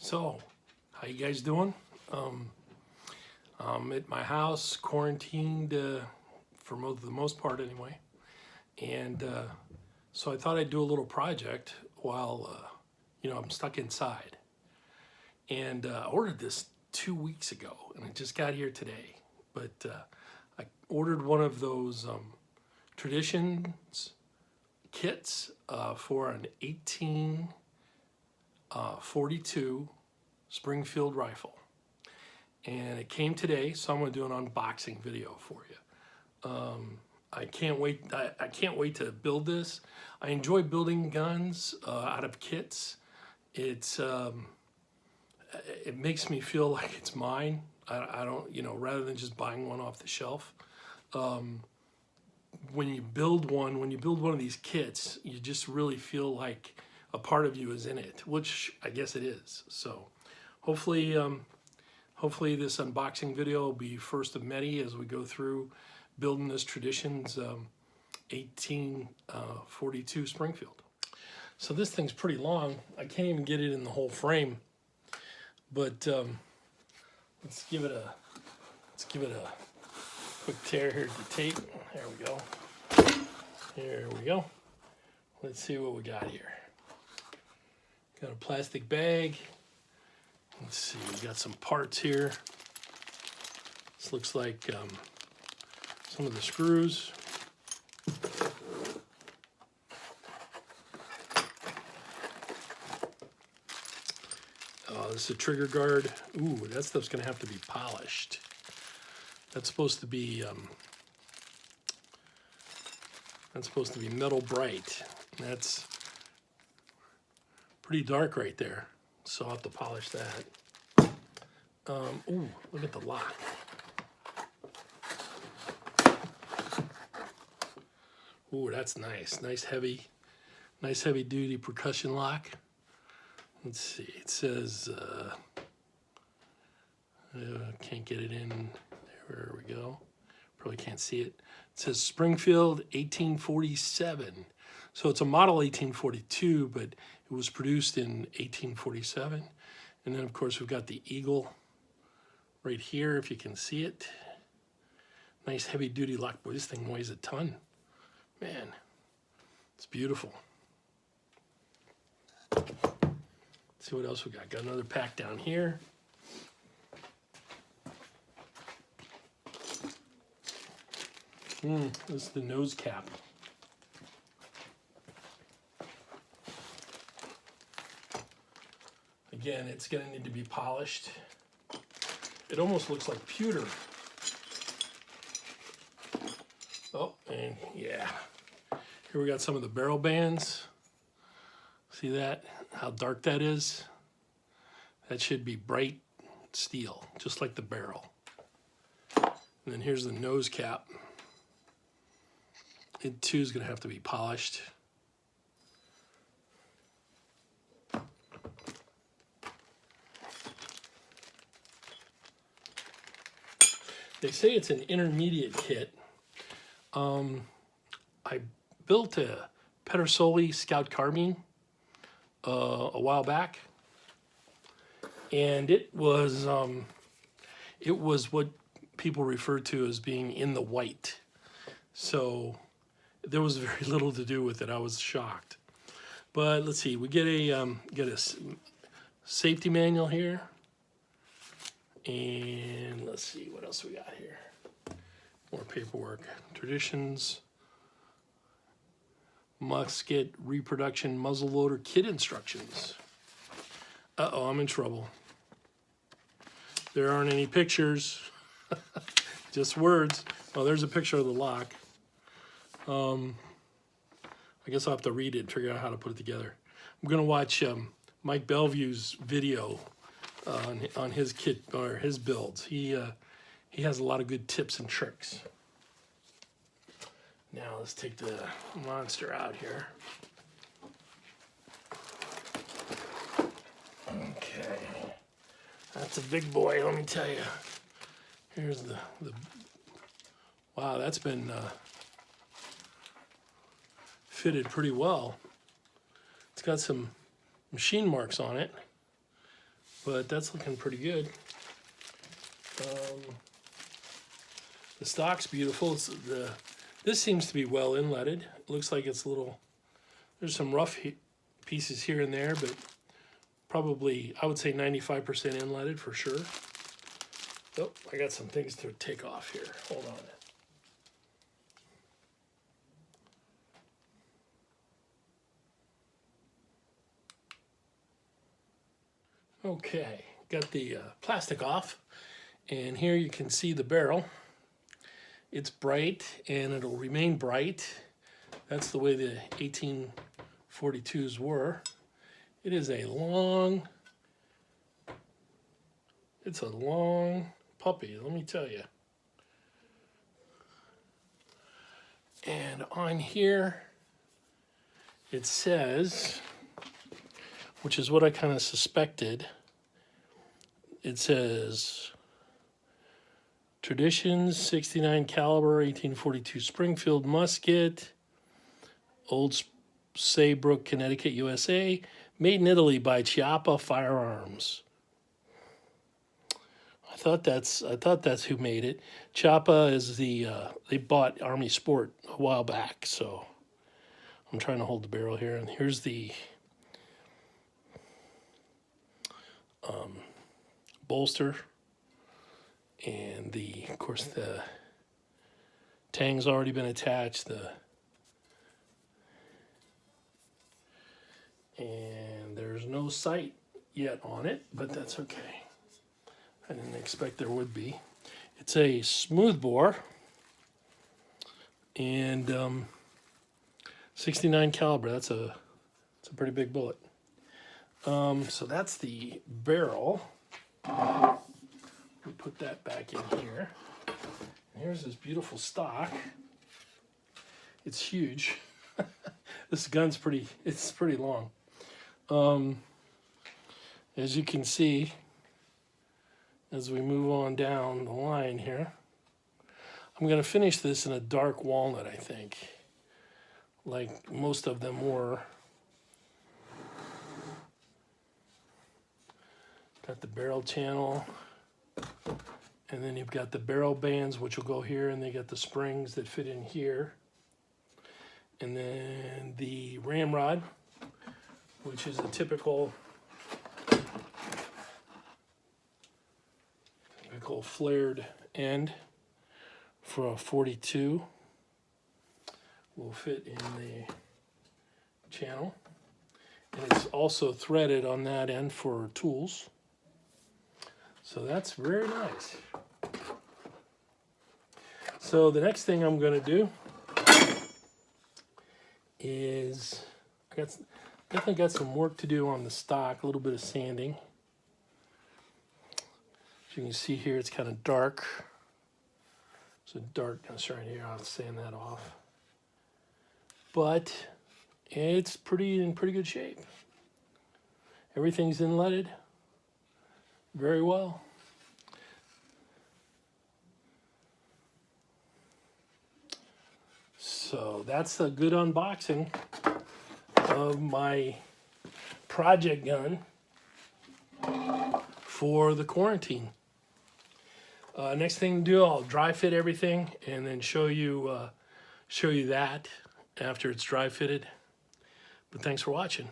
So, how you guys doing? I'm at my house, quarantined for the most part anyway. And so I thought I'd do a little project while, I'm stuck inside. And I ordered this 2 weeks ago, and it just got here today. But I ordered one of those Traditions kits for an 1842 Springfield rifle. And it came today, so I'm going to do an unboxing video for you. I can't wait. I can't wait to build this. I enjoy building guns out of kits. It makes me feel like it's mine. I don't, rather than just buying one off the shelf. When you build one of these kits, you just really feel like a part of you is in it, which I guess it is. So hopefully this unboxing video will be first of many as we go through building this Traditions 1842 Springfield. So this thing's pretty long. I can't even get it in the whole frame, but let's give it a quick tear here to the tape. There we go. Here we go. Let's see what we got here. Got a plastic bag. Let's see, we got some parts here. This looks like some of the screws. This is a trigger guard. Ooh, that stuff's gonna have to be polished. That's supposed to be metal bright. That's pretty dark right there, so I'll have to polish that. Ooh, look at the lock. Ooh, that's nice. Nice heavy duty percussion lock. Let's see, it says, can't get it in. There we go. Probably can't see it. It says Springfield 1847. So it's a model 1842, but it was produced in 1847. And then, of course, we've got the eagle right here, if you can see it. Nice heavy-duty lock. Boy, this thing weighs a ton. Man, it's beautiful. Let's see what else we got. Got another pack down here. This is the nose cap. Again, it's going to need to be polished. It almost looks like pewter. Oh, and yeah. Here we got some of the barrel bands. See that? How dark that is? That should be bright steel, just like the barrel. And then here's the nose cap. It too is going to have to be polished. They say it's an intermediate kit. I built a Pedersoli Scout carbine a while back, and it was what people refer to as being in the white. So there was very little to do with it. I was shocked. But let's see, we get a safety manual here. And let's see what else we got here. More paperwork. Traditions, Musket reproduction muzzleloader kit instructions. Uh-oh, I'm in trouble. There aren't any pictures, just words. Oh, there's a picture of the lock. I guess I'll have to read it and figure out how to put it together. I'm gonna watch Mike Bellevue's video on his kit or his builds. He has a lot of good tips and tricks. Now let's take the monster out here. Okay, that's a big boy, let me tell you. Here's the wow, that's been fitted pretty well. It's got some machine marks on it. but that's looking pretty good. The stock's beautiful. This seems to be well inletted. It looks like it's a little, there's some rough pieces here and there, but probably, I would say 95% inletted for sure. Oh, I got some things to take off here. Hold on. Okay, got the plastic off, and here you can see the barrel. It's bright, and it'll remain bright. That's the way the 1842s were. It is a long, it's a long puppy, let me tell you. And on here, it says, which is what I kind of suspected, it says, Traditions, 69 caliber, 1842 Springfield musket, Old Saybrook, Connecticut, USA, made in Italy by Chiappa Firearms. I thought that's who made it. Chiappa is they bought Armi Sport a while back, so I'm trying to hold the barrel here, and here's the bolster, and of course the tang's already been attached. And there's no sight yet on it, but that's okay. I didn't expect there would be. It's a Smoothbore, and 69 caliber. It's a pretty big bullet. So that's the barrel. We put that back in here. And here's this beautiful stock. It's huge. This gun's pretty long. As you can see, as we move on down the line here, I'm going to finish this in a dark walnut, I think, like most of them were. Got the barrel channel, and then you've got the barrel bands, which will go here, and they got the springs that fit in here. And then the ramrod, which is a typical flared end for a 42, will fit in the channel. And it's also threaded on that end for tools. So that's very nice. So the next thing I'm going to do is definitely got some work to do on the stock, a little bit of sanding. As you can see here, it's kind of dark. It's a darkness right here. I'll sand that off. But it's in pretty good shape. Everything's inletted very well. So that's a good unboxing of my project gun for the quarantine. Next thing to do, I'll dry fit everything and then show you that after it's dry fitted. But thanks for watching.